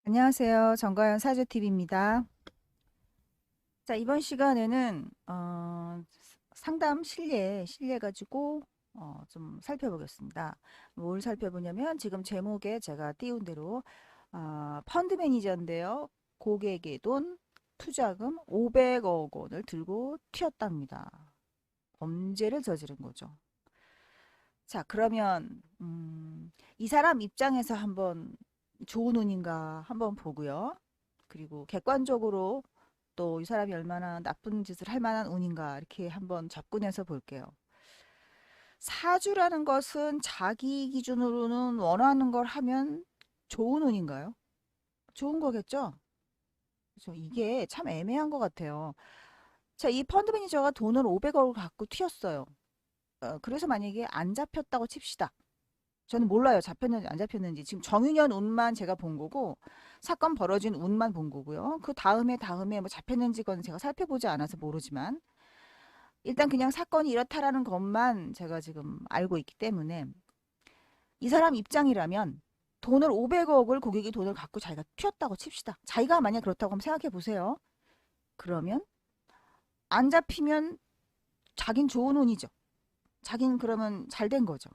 안녕하세요. 정가연 사주TV입니다. 자, 이번 시간에는 상담 실례 가지고 좀 살펴보겠습니다. 뭘 살펴보냐면 지금 제목에 제가 띄운 대로 펀드 매니저인데요. 고객의 돈, 투자금 500억 원을 들고 튀었답니다. 범죄를 저지른 거죠. 자, 그러면 이 사람 입장에서 한번 좋은 운인가 한번 보고요. 그리고 객관적으로 또 이 사람이 얼마나 나쁜 짓을 할 만한 운인가 이렇게 한번 접근해서 볼게요. 사주라는 것은 자기 기준으로는 원하는 걸 하면 좋은 운인가요? 좋은 거겠죠? 그래서 이게 참 애매한 것 같아요. 자, 이 펀드 매니저가 돈을 500억을 갖고 튀었어요. 그래서 만약에 안 잡혔다고 칩시다. 저는 몰라요. 잡혔는지 안 잡혔는지. 지금 정유년 운만 제가 본 거고 사건 벌어진 운만 본 거고요. 그 다음에 뭐 잡혔는지 건 제가 살펴보지 않아서 모르지만 일단 그냥 사건이 이렇다라는 것만 제가 지금 알고 있기 때문에 이 사람 입장이라면 돈을 500억을 고객이 돈을 갖고 자기가 튀었다고 칩시다. 자기가 만약 그렇다고 한번 생각해 보세요. 그러면 안 잡히면 자긴 좋은 운이죠. 자긴 그러면 잘 된 거죠.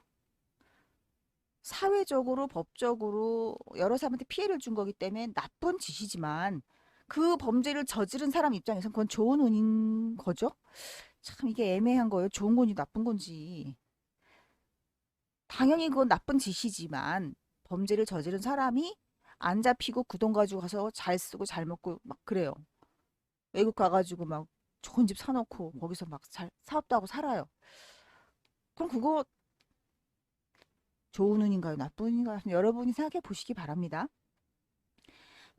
사회적으로 법적으로 여러 사람한테 피해를 준 거기 때문에 나쁜 짓이지만 그 범죄를 저지른 사람 입장에서는 그건 좋은 운인 거죠. 참 이게 애매한 거예요. 좋은 건지 나쁜 건지. 당연히 그건 나쁜 짓이지만 범죄를 저지른 사람이 안 잡히고 그 돈 가지고 가서 잘 쓰고 잘 먹고 막 그래요. 외국 가가지고 막 좋은 집 사놓고 거기서 막 잘 사업도 하고 살아요. 그럼 그거 좋은 운인가요? 나쁜 운인가요? 여러분이 생각해 보시기 바랍니다.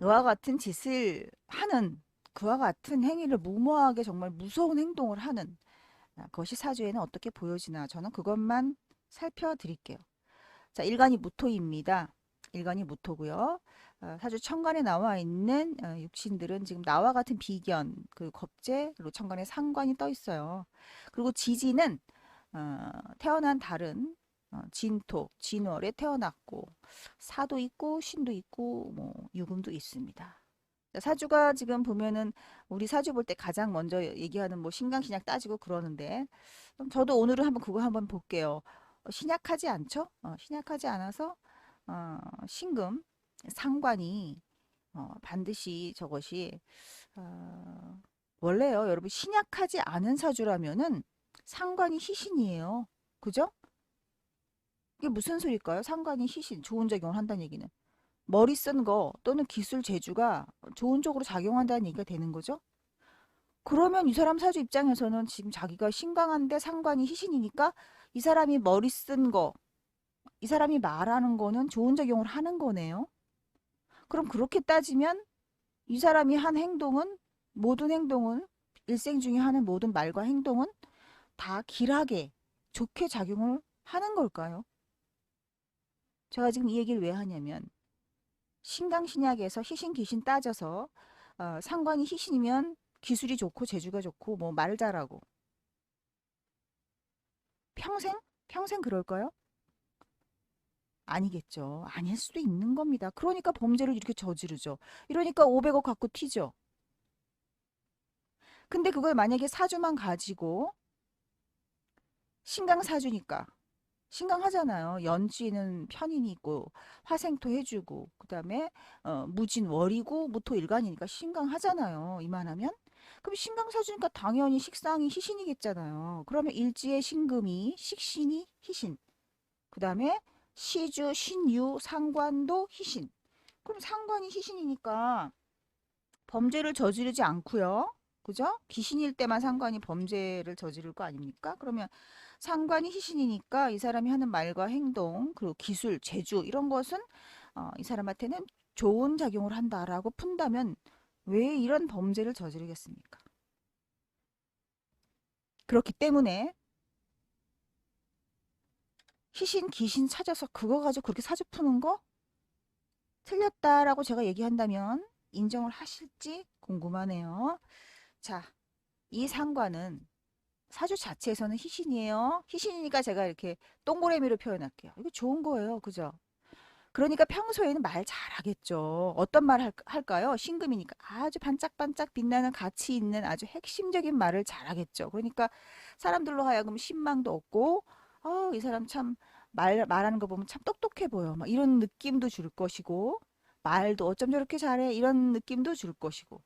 이와 같은 짓을 하는 그와 같은 행위를 무모하게 정말 무서운 행동을 하는 그것이 사주에는 어떻게 보여지나 저는 그것만 살펴드릴게요. 자, 일간이 무토입니다. 일간이 무토고요. 사주 천간에 나와 있는 육신들은 지금 나와 같은 비견, 그 겁재, 그리고 천간에 상관이 떠 있어요. 그리고 지지는 태어난 달은 진토, 진월에 태어났고 사도 있고 신도 있고 뭐 유금도 있습니다. 사주가 지금 보면은 우리 사주 볼 때 가장 먼저 얘기하는 뭐 신강신약 따지고 그러는데 그럼 저도 오늘은 한번 그거 한번 볼게요. 신약하지 않죠? 신약하지 않아서 신금 상관이 반드시 저것이 어, 원래요 여러분 신약하지 않은 사주라면은 상관이 희신이에요. 그죠? 이게 무슨 소리일까요? 상관이 희신 좋은 작용을 한다는 얘기는 머리 쓴 거 또는 기술 재주가 좋은 쪽으로 작용한다는 얘기가 되는 거죠. 그러면 이 사람 사주 입장에서는 지금 자기가 신강한데 상관이 희신이니까 이 사람이 머리 쓴 거, 이 사람이 말하는 거는 좋은 작용을 하는 거네요. 그럼 그렇게 따지면 이 사람이 한 행동은 모든 행동은 일생 중에 하는 모든 말과 행동은 다 길하게 좋게 작용을 하는 걸까요? 제가 지금 이 얘기를 왜 하냐면 신강신약에서 희신 귀신 따져서 상관이 희신이면 기술이 좋고 재주가 좋고 뭐 말 잘하고 평생? 평생 그럴까요? 아니겠죠. 아닐 수도 있는 겁니다. 그러니까 범죄를 이렇게 저지르죠. 이러니까 500억 갖고 튀죠. 근데 그걸 만약에 사주만 가지고 신강사주니까 신강하잖아요. 연지는 편인이 있고 화생토 해주고 그다음에 무진월이고 무토일간이니까 신강하잖아요. 이만하면 그럼 신강사주니까 당연히 식상이 희신이겠잖아요. 그러면 일지의 신금이 식신이 희신 그다음에 시주 신유 상관도 희신 그럼 상관이 희신이니까 범죄를 저지르지 않고요. 그죠? 귀신일 때만 상관이 범죄를 저지를 거 아닙니까? 그러면 상관이 희신이니까 이 사람이 하는 말과 행동, 그리고 기술, 재주 이런 것은 이 사람한테는 좋은 작용을 한다라고 푼다면 왜 이런 범죄를 저지르겠습니까? 그렇기 때문에 희신, 귀신 찾아서 그거 가지고 그렇게 사주 푸는 거 틀렸다라고 제가 얘기한다면 인정을 하실지 궁금하네요. 자, 이 상관은 사주 자체에서는 희신이에요. 희신이니까 제가 이렇게 동그라미로 표현할게요. 이거 좋은 거예요. 그죠? 그러니까 평소에는 말 잘하겠죠. 어떤 말 할까요? 신금이니까 아주 반짝반짝 빛나는 가치 있는 아주 핵심적인 말을 잘하겠죠. 그러니까 사람들로 하여금 신망도 얻고, 이 사람 참 말하는 거 보면 참 똑똑해 보여. 막 이런 느낌도 줄 것이고, 말도 어쩜 저렇게 잘해. 이런 느낌도 줄 것이고.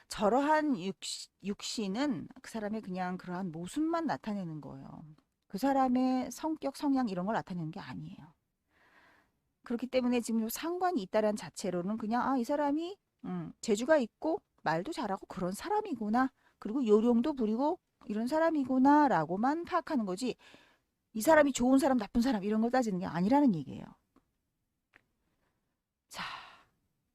저러한 육신은 그 사람의 그냥 그러한 모습만 나타내는 거예요. 그 사람의 성격, 성향 이런 걸 나타내는 게 아니에요. 그렇기 때문에 지금 상관이 있다는 자체로는 그냥 이 사람이 재주가 있고 말도 잘하고 그런 사람이구나. 그리고 요령도 부리고 이런 사람이구나 라고만 파악하는 거지. 이 사람이 좋은 사람, 나쁜 사람 이런 걸 따지는 게 아니라는 얘기예요. 자,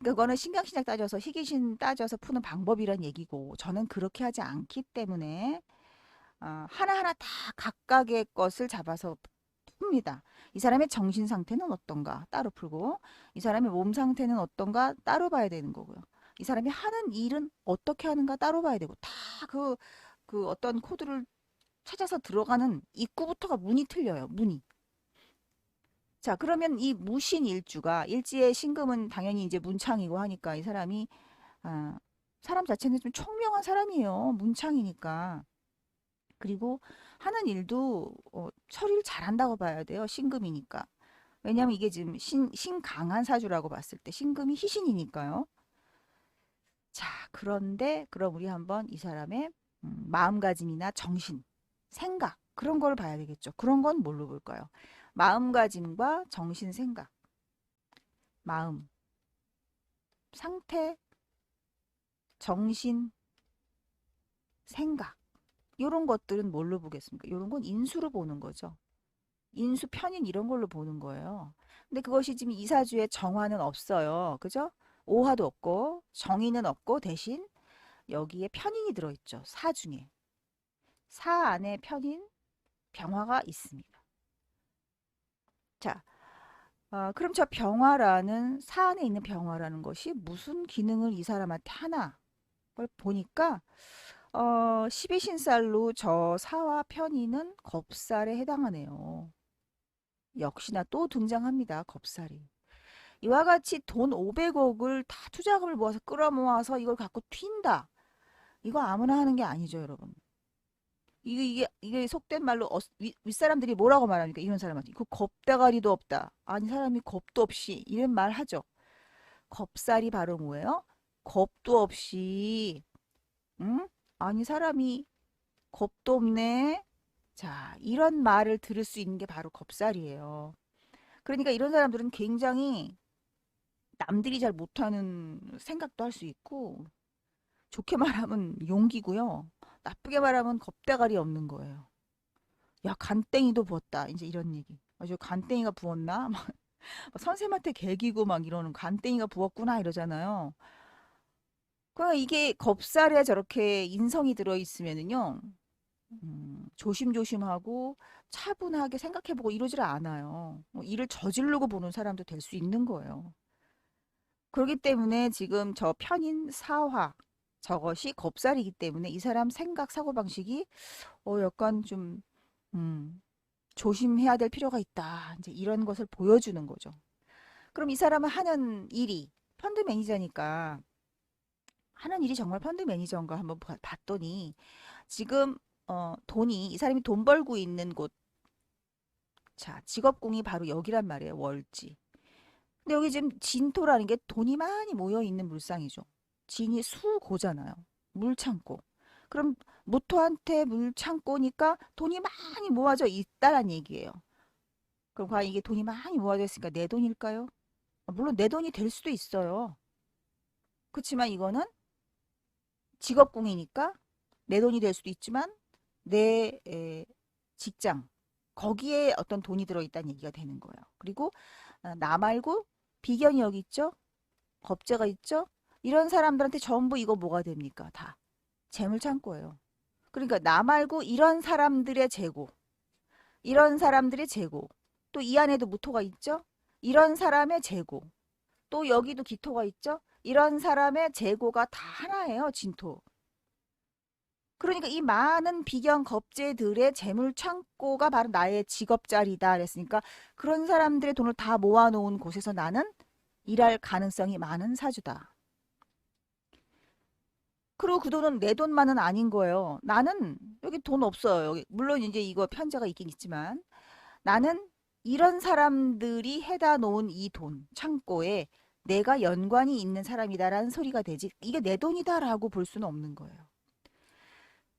그거는 신경신약 따져서 희귀신 따져서 푸는 방법이란 얘기고 저는 그렇게 하지 않기 때문에 하나하나 다 각각의 것을 잡아서 풉니다. 이 사람의 정신 상태는 어떤가 따로 풀고 이 사람의 몸 상태는 어떤가 따로 봐야 되는 거고요. 이 사람이 하는 일은 어떻게 하는가 따로 봐야 되고 다 그 어떤 코드를 찾아서 들어가는 입구부터가 문이 틀려요. 문이. 자, 그러면 이 무신일주가 일지의 신금은 당연히 이제 문창이고 하니까 이 사람이 아, 사람 자체는 좀 총명한 사람이에요. 문창이니까. 그리고 하는 일도 처리를 잘한다고 봐야 돼요. 신금이니까. 왜냐하면 이게 지금 신강한 사주라고 봤을 때 신금이 희신이니까요. 자, 그런데 그럼 우리 한번 이 사람의 마음가짐이나 정신, 생각 그런 걸 봐야 되겠죠. 그런 건 뭘로 볼까요? 마음가짐과 정신, 생각, 마음, 상태, 정신, 생각 이런 것들은 뭘로 보겠습니까? 이런 건 인수로 보는 거죠. 인수, 편인 이런 걸로 보는 거예요. 근데 그것이 지금 이사주에 정화는 없어요. 그죠? 오화도 없고 정의는 없고 대신 여기에 편인이 들어있죠. 사 중에. 사 안에 편인, 병화가 있습니다. 자, 그럼 저 병화라는 사 안에 있는 병화라는 것이 무슨 기능을 이 사람한테 하나 걸 보니까 12신살로 저 사와 편인은 겁살에 해당하네요. 역시나 또 등장합니다. 겁살이. 이와 같이 돈 500억을 다 투자금을 모아서 끌어모아서 이걸 갖고 튄다. 이거 아무나 하는 게 아니죠, 여러분. 이게 속된 말로 윗사람들이 뭐라고 말합니까? 이런 사람한테. 그 겁대가리도 없다. 아니, 사람이 겁도 없이 이런 말 하죠. 겁살이 바로 뭐예요? 겁도 없이, 응? 아니, 사람이 겁도 없네. 자, 이런 말을 들을 수 있는 게 바로 겁살이에요. 그러니까 이런 사람들은 굉장히 남들이 잘 못하는 생각도 할 수 있고, 좋게 말하면 용기고요. 나쁘게 말하면 겁대가리 없는 거예요. 야, 간땡이도 부었다. 이제 이런 얘기. 아주 간땡이가 부었나? 막 선생님한테 개기고 막 이러는 간땡이가 부었구나 이러잖아요. 그러니까 이게 겁살에 저렇게 인성이 들어있으면은요, 조심조심하고 차분하게 생각해보고 이러질 않아요. 일을 저지르고 보는 사람도 될 수 있는 거예요. 그렇기 때문에 지금 저 편인 사화, 저것이 겁살이기 때문에 이 사람 생각, 사고방식이 약간 좀, 음, 조심해야 될 필요가 있다. 이제 이런 것을 보여주는 거죠. 그럼 이 사람은 하는 일이 펀드 매니저니까 하는 일이 정말 펀드 매니저인가 한번 봤더니 지금 돈이 이 사람이 돈 벌고 있는 곳, 자, 직업궁이 바로 여기란 말이에요. 월지. 근데 여기 지금 진토라는 게 돈이 많이 모여 있는 물상이죠. 진이 수고잖아요. 물창고. 그럼 모토한테 물창고니까 돈이 많이 모아져 있다란 얘기예요. 그럼 과연 이게 돈이 많이 모아져 있으니까 내 돈일까요? 물론 내 돈이 될 수도 있어요. 그렇지만 이거는 직업궁이니까 내 돈이 될 수도 있지만 내 직장 거기에 어떤 돈이 들어있다는 얘기가 되는 거예요. 그리고 나 말고 비견이 여기 있죠. 겁재가 있죠. 이런 사람들한테 전부 이거 뭐가 됩니까? 다 재물창고예요. 그러니까 나 말고 이런 사람들의 재고, 이런 사람들의 재고, 또 이 안에도 무토가 있죠. 이런 사람의 재고, 또 여기도 기토가 있죠. 이런 사람의 재고가 다 하나예요. 진토. 그러니까 이 많은 비경 겁재들의 재물 창고가 바로 나의 직업 자리다 그랬으니까 그런 사람들의 돈을 다 모아놓은 곳에서 나는 일할 가능성이 많은 사주다. 그리고 그 돈은 내 돈만은 아닌 거예요. 나는 여기 돈 없어요. 여기 물론 이제 이거 편제가 있긴 있지만 나는 이런 사람들이 해다 놓은 이 돈 창고에 내가 연관이 있는 사람이다라는 소리가 되지 이게 내 돈이다라고 볼 수는 없는 거예요.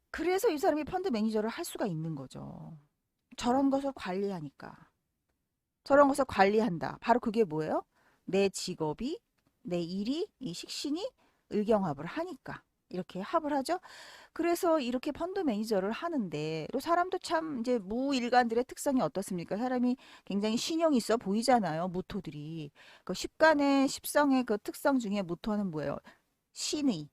그래서 이 사람이 펀드 매니저를 할 수가 있는 거죠. 저런 것을 관리하니까. 저런 것을 관리한다. 바로 그게 뭐예요? 내 직업이, 내 일이, 이 식신이 일경합을 하니까. 이렇게 합을 하죠. 그래서 이렇게 펀드 매니저를 하는데 또 사람도 참 이제 무일간들의 특성이 어떻습니까? 사람이 굉장히 신용이 있어 보이잖아요. 무토들이. 그 십간의 십성의 그 특성 중에 무토는 뭐예요? 신의,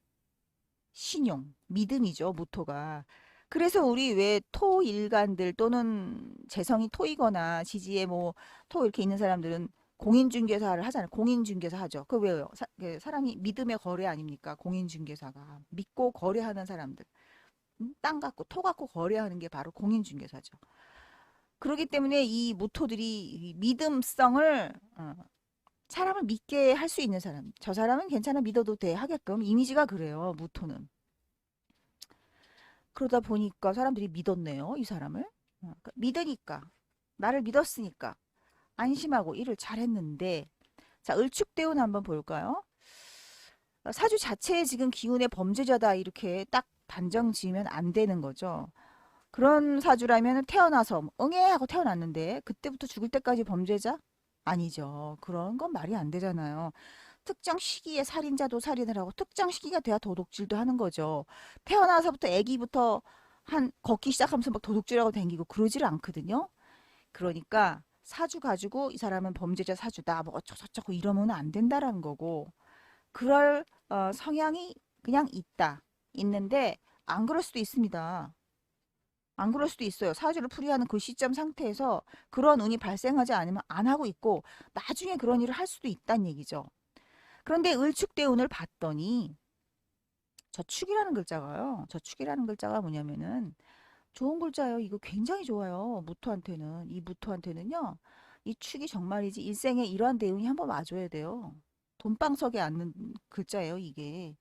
신용, 믿음이죠. 무토가. 그래서 우리 왜 토일간들 또는 재성이 토이거나 지지에 뭐 토 이렇게 있는 사람들은 공인중개사를 하잖아요. 공인중개사 하죠. 그 왜요? 그 사람이 믿음의 거래 아닙니까? 공인중개사가 믿고 거래하는 사람들. 땅 갖고 토 갖고 거래하는 게 바로 공인중개사죠. 그렇기 때문에 이 무토들이 이 믿음성을 사람을 믿게 할 수 있는 사람. 저 사람은 괜찮아 믿어도 돼 하게끔 이미지가 그래요. 무토는. 그러다 보니까 사람들이 믿었네요. 이 사람을. 믿으니까 나를 믿었으니까 안심하고 일을 잘했는데 자 을축대운 한번 볼까요? 사주 자체에 지금 기운의 범죄자다 이렇게 딱 단정 지으면 안 되는 거죠. 그런 사주라면 태어나서 응애 하고 태어났는데 그때부터 죽을 때까지 범죄자? 아니죠. 그런 건 말이 안 되잖아요. 특정 시기에 살인자도 살인을 하고 특정 시기가 돼야 도둑질도 하는 거죠. 태어나서부터 아기부터 한 걷기 시작하면서 막 도둑질하고 다니고 그러지를 않거든요. 그러니까 사주 가지고 이 사람은 범죄자 사주다 뭐 어쩌고저쩌고 이러면 안 된다라는 거고 그럴 성향이 그냥 있다. 있는데 안 그럴 수도 있습니다. 안 그럴 수도 있어요. 사주를 풀이하는 그 시점 상태에서 그런 운이 발생하지 않으면 안 하고 있고 나중에 그런 일을 할 수도 있다는 얘기죠. 그런데 을축대운을 봤더니 저축이라는 글자가요. 저축이라는 글자가 뭐냐면은 좋은 글자예요. 이거 굉장히 좋아요. 무토한테는. 이 무토한테는요. 이 축이 정말이지 일생에 이러한 대운이 한번 와줘야 돼요. 돈방석에 앉는 글자예요, 이게.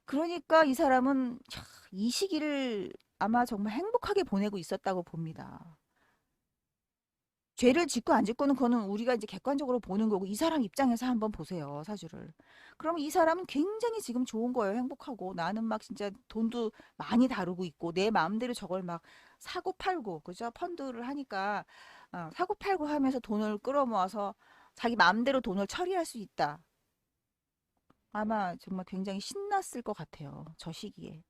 그러니까 이 사람은 이 시기를 아마 정말 행복하게 보내고 있었다고 봅니다. 죄를 짓고 안 짓고는 그거는 우리가 이제 객관적으로 보는 거고 이 사람 입장에서 한번 보세요, 사주를. 그러면 이 사람은 굉장히 지금 좋은 거예요, 행복하고. 나는 막 진짜 돈도 많이 다루고 있고 내 마음대로 저걸 막 사고 팔고, 그죠? 펀드를 하니까 사고 팔고 하면서 돈을 끌어모아서 자기 마음대로 돈을 처리할 수 있다. 아마 정말 굉장히 신났을 것 같아요, 저 시기에.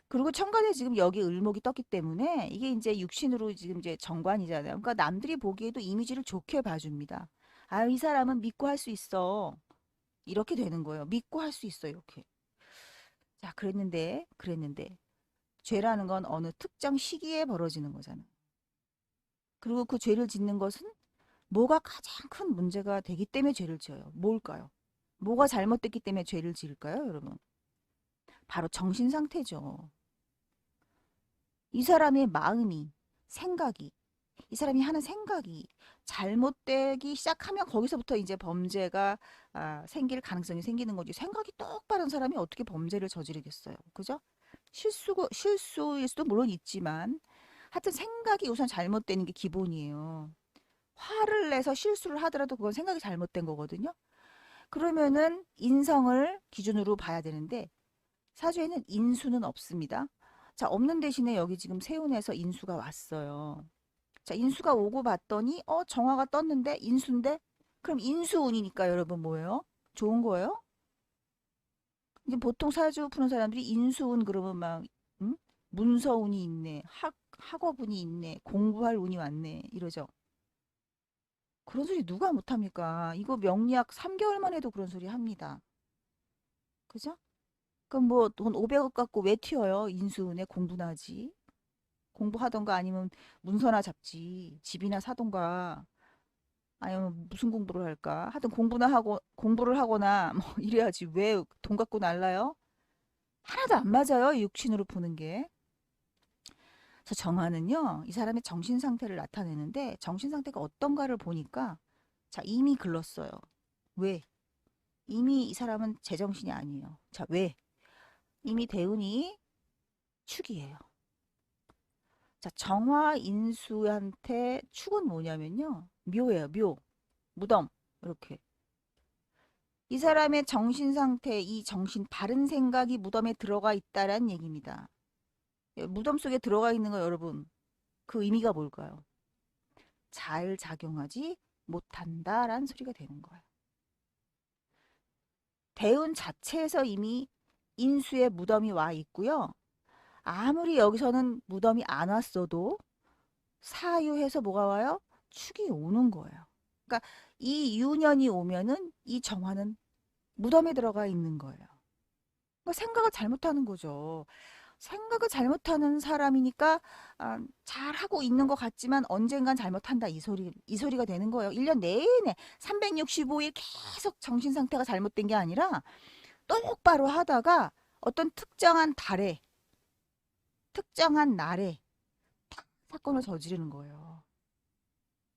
그리고 천간에 지금 여기 을목이 떴기 때문에 이게 이제 육신으로 지금 이제 정관이잖아요. 그러니까 남들이 보기에도 이미지를 좋게 봐줍니다. 아, 이 사람은 믿고 할 수 있어. 이렇게 되는 거예요. 믿고 할 수 있어. 이렇게. 자, 그랬는데. 죄라는 건 어느 특정 시기에 벌어지는 거잖아. 그리고 그 죄를 짓는 것은 뭐가 가장 큰 문제가 되기 때문에 죄를 지어요. 뭘까요? 뭐가 잘못됐기 때문에 죄를 지을까요, 여러분? 바로 정신 상태죠. 이 사람의 마음이, 생각이, 이 사람이 하는 생각이 잘못되기 시작하면 거기서부터 이제 범죄가 생길 가능성이 생기는 거지. 생각이 똑바른 사람이 어떻게 범죄를 저지르겠어요. 그죠? 실수일 수도 물론 있지만 하여튼 생각이 우선 잘못되는 게 기본이에요. 화를 내서 실수를 하더라도 그건 생각이 잘못된 거거든요. 그러면은 인성을 기준으로 봐야 되는데 사주에는 인수는 없습니다. 자, 없는 대신에 여기 지금 세운에서 인수가 왔어요. 자, 인수가 오고 봤더니 정화가 떴는데 인수인데 그럼 인수운이니까 여러분 뭐예요? 좋은 거예요? 이제 보통 사주 푸는 사람들이 인수운 그러면 막 응? 문서운이 있네. 학업운이 있네. 공부할 운이 왔네. 이러죠. 그런 소리 누가 못합니까? 이거 명리학 3개월만 해도 그런 소리 합니다. 그죠? 그럼 뭐 돈 500억 갖고 왜 튀어요? 인수운에 공부나 하지. 공부하던가 아니면 문서나 잡지. 집이나 사던가. 아니면 무슨 공부를 할까? 하여튼 공부나 하고 공부를 하거나 뭐 이래야지 왜 돈 갖고 날라요? 하나도 안 맞아요. 육신으로 보는 게. 그래서 정화는요, 이 사람의 정신 상태를 나타내는데 정신 상태가 어떤가를 보니까 자, 이미 글렀어요. 왜? 이미 이 사람은 제정신이 아니에요. 자, 왜? 이미 대운이 축이에요. 자, 정화인수한테 축은 뭐냐면요. 묘예요. 묘. 무덤. 이렇게. 이 사람의 정신 상태, 이 정신, 바른 생각이 무덤에 들어가 있다란 얘기입니다. 무덤 속에 들어가 있는 거 여러분, 그 의미가 뭘까요? 잘 작용하지 못한다라는 소리가 되는 거예요. 대운 자체에서 이미 인수의 무덤이 와 있고요. 아무리 여기서는 무덤이 안 왔어도 사유해서 뭐가 와요? 축이 오는 거예요. 그러니까 이 유년이 오면은 이 정화는 무덤에 들어가 있는 거예요. 그러니까 생각을 잘못하는 거죠. 생각을 잘못하는 사람이니까 잘하고 있는 것 같지만 언젠간 잘못한다 이 소리가 되는 거예요. 1년 내내 365일 계속 정신 상태가 잘못된 게 아니라 똑바로 하다가 어떤 특정한 달에 특정한 날에 탁 사건을 저지르는 거예요.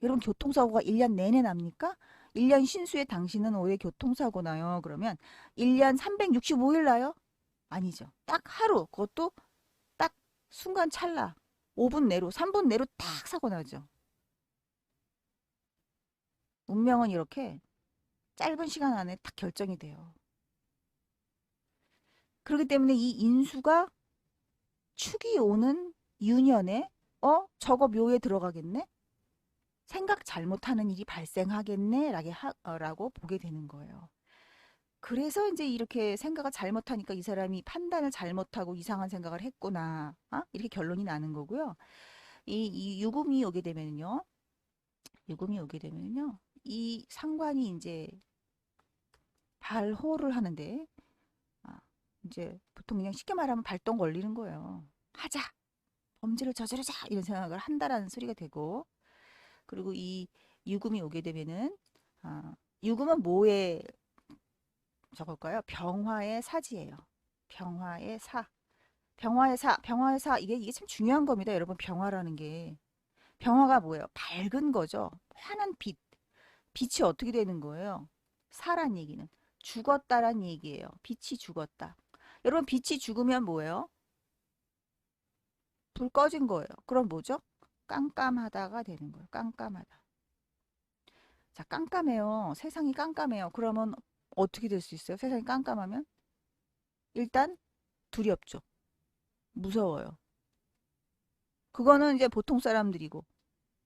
여러분 교통사고가 1년 내내 납니까? 1년 신수에 당신은 왜 교통사고 나요? 그러면 1년 365일 나요? 아니죠. 딱 하루 그것도 딱 순간 찰나 5분 내로 3분 내로 딱 사고 나죠. 운명은 이렇게 짧은 시간 안에 딱 결정이 돼요. 그렇기 때문에 이 인수가 축이 오는 유년에 저거 묘에 들어가겠네? 생각 잘못하는 일이 발생하겠네? 라고 보게 되는 거예요. 그래서 이제 이렇게 생각을 잘못하니까 이 사람이 판단을 잘못하고 이상한 생각을 했구나. 이렇게 결론이 나는 거고요. 이 유금이 오게 되면요. 유금이 오게 되면요. 이 상관이 이제 발호를 하는데, 아, 이제 보통 그냥 쉽게 말하면 발동 걸리는 거예요. 하자! 범죄를 저지르자! 이런 생각을 한다라는 소리가 되고, 그리고 이 유금이 오게 되면은, 유금은 뭐에 저걸까요? 병화의 사지예요. 병화의 사. 병화의 사. 이게 참 중요한 겁니다. 여러분, 병화라는 게. 병화가 뭐예요? 밝은 거죠. 환한 빛. 빛이 어떻게 되는 거예요? 사란 얘기는. 죽었다란 얘기예요. 빛이 죽었다. 여러분, 빛이 죽으면 뭐예요? 불 꺼진 거예요. 그럼 뭐죠? 깜깜하다가 되는 거예요. 깜깜하다. 자, 깜깜해요. 세상이 깜깜해요. 그러면 어떻게 될 수 있어요? 세상이 깜깜하면? 일단 두렵죠. 무서워요. 그거는 이제 보통 사람들이고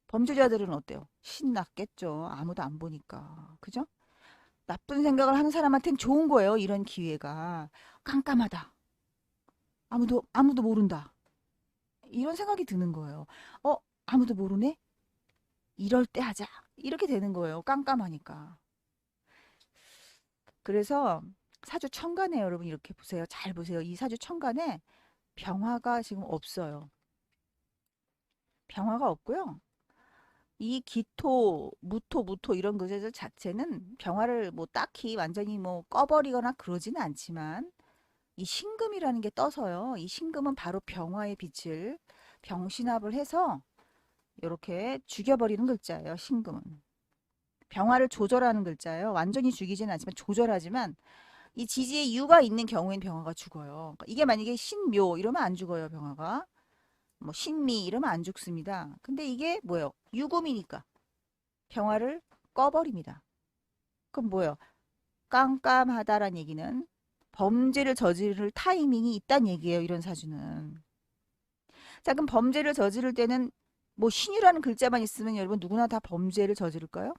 범죄자들은 어때요? 신났겠죠. 아무도 안 보니까. 그죠? 나쁜 생각을 하는 사람한테는 좋은 거예요. 이런 기회가. 깜깜하다. 아무도 모른다. 이런 생각이 드는 거예요. 어, 아무도 모르네? 이럴 때 하자. 이렇게 되는 거예요. 깜깜하니까. 그래서 사주 천간에 여러분 이렇게 보세요. 잘 보세요. 이 사주 천간에 병화가 지금 없어요. 병화가 없고요. 이 기토, 무토 이런 것들 자체는 병화를 뭐 딱히 완전히 뭐 꺼버리거나 그러지는 않지만 이 신금이라는 게 떠서요. 이 신금은 바로 병화의 빛을 병신합을 해서 이렇게 죽여버리는 글자예요. 신금은. 병화를 조절하는 글자예요. 완전히 죽이지는 않지만 조절하지만 이 지지에 유가 있는 경우엔 병화가 죽어요. 그러니까 이게 만약에 신묘 이러면 안 죽어요. 병화가. 뭐 신미 이러면 안 죽습니다. 근데 이게 뭐예요? 유금이니까 병화를 꺼버립니다. 그럼 뭐예요? 깜깜하다란 얘기는 범죄를 저지를 타이밍이 있다는 얘기예요. 이런 사주는. 자, 그럼 범죄를 저지를 때는 뭐 신유라는 글자만 있으면 여러분 누구나 다 범죄를 저지를까요?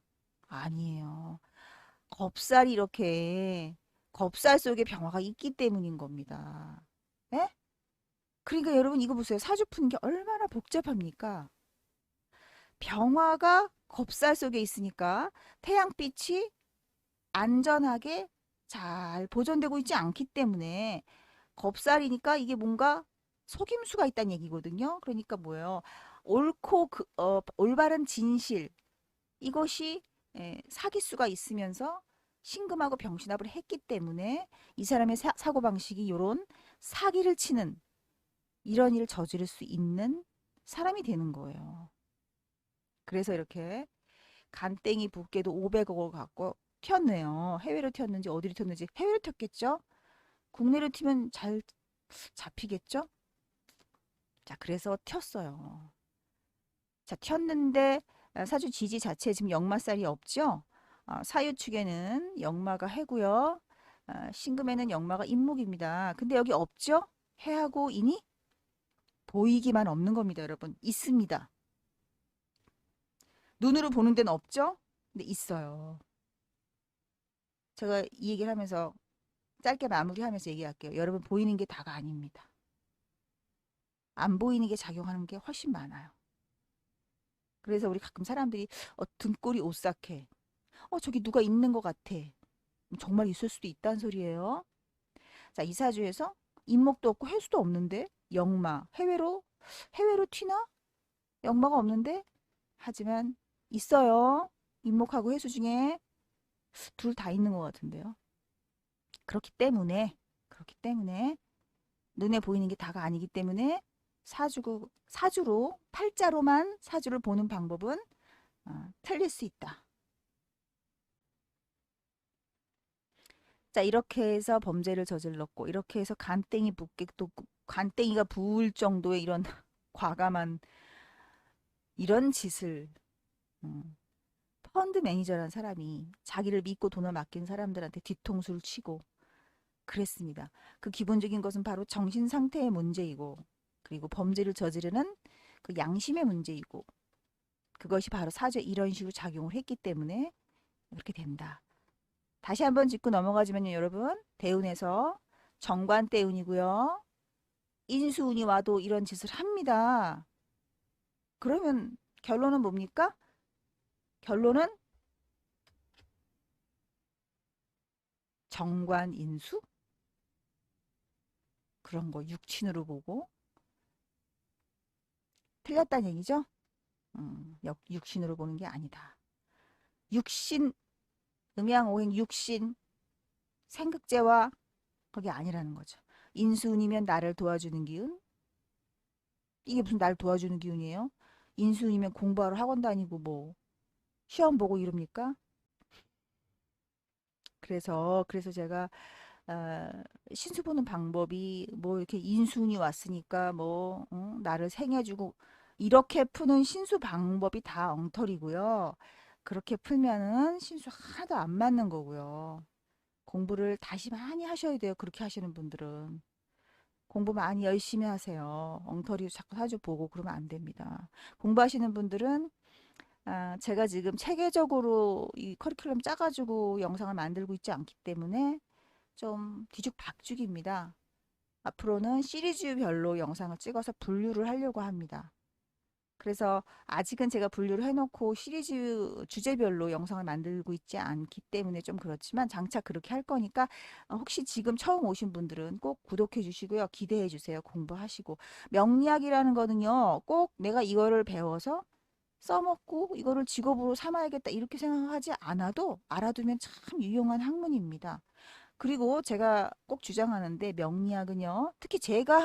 아니에요. 겁살이 이렇게 겁살 속에 병화가 있기 때문인 겁니다. 예? 그러니까 여러분 이거 보세요. 사주 푸는 게 얼마나 복잡합니까? 병화가 겁살 속에 있으니까 태양빛이 안전하게 잘 보존되고 있지 않기 때문에 겁살이니까 이게 뭔가 속임수가 있다는 얘기거든요. 그러니까 뭐예요? 올바른 진실 이것이 사기수가 있으면서 신금하고 병신합을 했기 때문에 이 사람의 사고방식이 이런 사기를 치는 이런 일을 저지를 수 있는 사람이 되는 거예요. 그래서 이렇게 간땡이 붓게도 500억을 갖고 튀었네요. 해외로 튀었는지 어디로 튀었는지 해외로 튀었겠죠? 국내로 튀면 잘 잡히겠죠? 자, 그래서 튀었어요. 자, 튀었는데 사주 지지 자체에 지금 역마살이 없죠? 사유 축에는 역마가 해고요. 신금에는 역마가 임목입니다. 근데 여기 없죠? 해하고 인이 보이기만 없는 겁니다, 여러분. 있습니다. 눈으로 보는 데는 없죠? 근데 있어요. 제가 이 얘기를 하면서 짧게 마무리하면서 얘기할게요. 여러분 보이는 게 다가 아닙니다. 안 보이는 게 작용하는 게 훨씬 많아요. 그래서 우리 가끔 사람들이 등골이 오싹해. 저기 누가 있는 것 같아. 정말 있을 수도 있다는 소리예요. 자, 이사주에서 인목도 없고 해수도 없는데 역마 해외로 튀나? 역마가 없는데 하지만 있어요. 인목하고 해수 중에 둘 다 있는 것 같은데요. 그렇기 때문에 눈에 보이는 게 다가 아니기 때문에 사주로 팔자로만 사주를 보는 방법은 틀릴 수 있다. 자, 이렇게 해서 범죄를 저질렀고 이렇게 해서 간땡이가 부을 정도의 이런 과감한 이런 짓을 펀드 매니저라는 사람이 자기를 믿고 돈을 맡긴 사람들한테 뒤통수를 치고 그랬습니다. 그 기본적인 것은 바로 정신 상태의 문제이고 그리고 범죄를 저지르는 그 양심의 문제이고 그것이 바로 사주에 이런 식으로 작용을 했기 때문에 그렇게 된다. 다시 한번 짚고 넘어가지만요, 여러분. 대운에서 정관대운이고요. 인수운이 와도 이런 짓을 합니다. 그러면 결론은 뭡니까? 결론은 정관인수? 그런 거 육친으로 보고 틀렸다는 얘기죠? 육신으로 보는 게 아니다. 육신, 음양오행 육신, 생극제와 그게 아니라는 거죠. 인수운이면 나를 도와주는 기운? 이게 무슨 날 도와주는 기운이에요? 인수운이면 공부하러 학원 다니고 뭐 시험 보고 이럽니까? 그래서 제가 신수 보는 방법이 뭐 이렇게 인수운이 왔으니까 뭐 나를 생해주고 이렇게 푸는 신수 방법이 다 엉터리고요. 그렇게 풀면은 신수 하나도 안 맞는 거고요. 공부를 다시 많이 하셔야 돼요. 그렇게 하시는 분들은. 공부 많이 열심히 하세요. 엉터리 자꾸 사주 보고 그러면 안 됩니다. 공부하시는 분들은 제가 지금 체계적으로 이 커리큘럼 짜가지고 영상을 만들고 있지 않기 때문에 좀 뒤죽박죽입니다. 앞으로는 시리즈별로 영상을 찍어서 분류를 하려고 합니다. 그래서 아직은 제가 분류를 해놓고 시리즈 주제별로 영상을 만들고 있지 않기 때문에 좀 그렇지만 장차 그렇게 할 거니까 혹시 지금 처음 오신 분들은 꼭 구독해 주시고요. 기대해 주세요. 공부하시고. 명리학이라는 거는요. 꼭 내가 이거를 배워서 써먹고 이거를 직업으로 삼아야겠다 이렇게 생각하지 않아도 알아두면 참 유용한 학문입니다. 그리고 제가 꼭 주장하는데 명리학은요. 특히 제가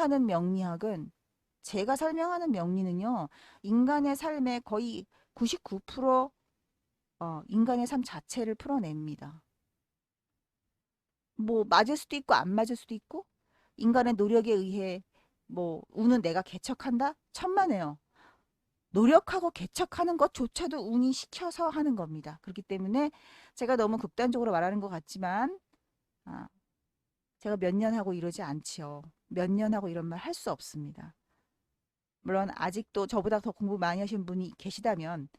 설명하는 명리는요. 인간의 삶의 거의 99% 인간의 삶 자체를 풀어냅니다. 뭐 맞을 수도 있고 안 맞을 수도 있고 인간의 노력에 의해 뭐 운은 내가 개척한다? 천만에요. 노력하고 개척하는 것조차도 운이 시켜서 하는 겁니다. 그렇기 때문에 제가 너무 극단적으로 말하는 것 같지만 아, 제가 몇 년 하고 이러지 않지요. 몇 년 하고 이런 말 할 수 없습니다. 물론 아직도 저보다 더 공부 많이 하신 분이 계시다면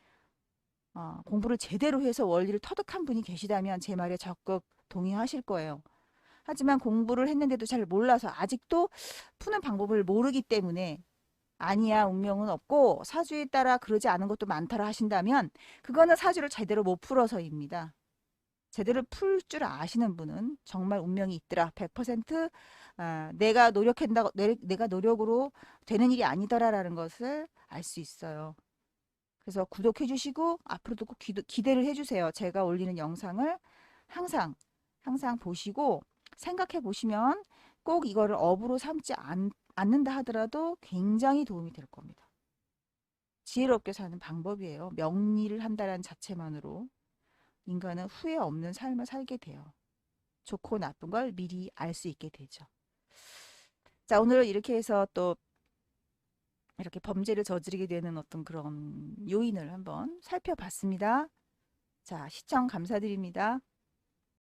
공부를 제대로 해서 원리를 터득한 분이 계시다면 제 말에 적극 동의하실 거예요. 하지만 공부를 했는데도 잘 몰라서 아직도 푸는 방법을 모르기 때문에 아니야 운명은 없고 사주에 따라 그러지 않은 것도 많다라 하신다면 그거는 사주를 제대로 못 풀어서입니다. 제대로 풀 줄 아시는 분은 정말 운명이 있더라. 100% 내가 노력한다고 내가 노력으로 되는 일이 아니더라라는 것을 알 수 있어요. 그래서 구독해 주시고 앞으로도 꼭 기대를 해 주세요. 제가 올리는 영상을 항상 보시고 생각해 보시면 꼭 이거를 업으로 삼지 않는다 하더라도 굉장히 도움이 될 겁니다. 지혜롭게 사는 방법이에요. 명리를 한다는 자체만으로 인간은 후회 없는 삶을 살게 돼요. 좋고 나쁜 걸 미리 알 수 있게 되죠. 자, 오늘 이렇게 해서 또 이렇게 범죄를 저지르게 되는 어떤 그런 요인을 한번 살펴봤습니다. 자, 시청 감사드립니다.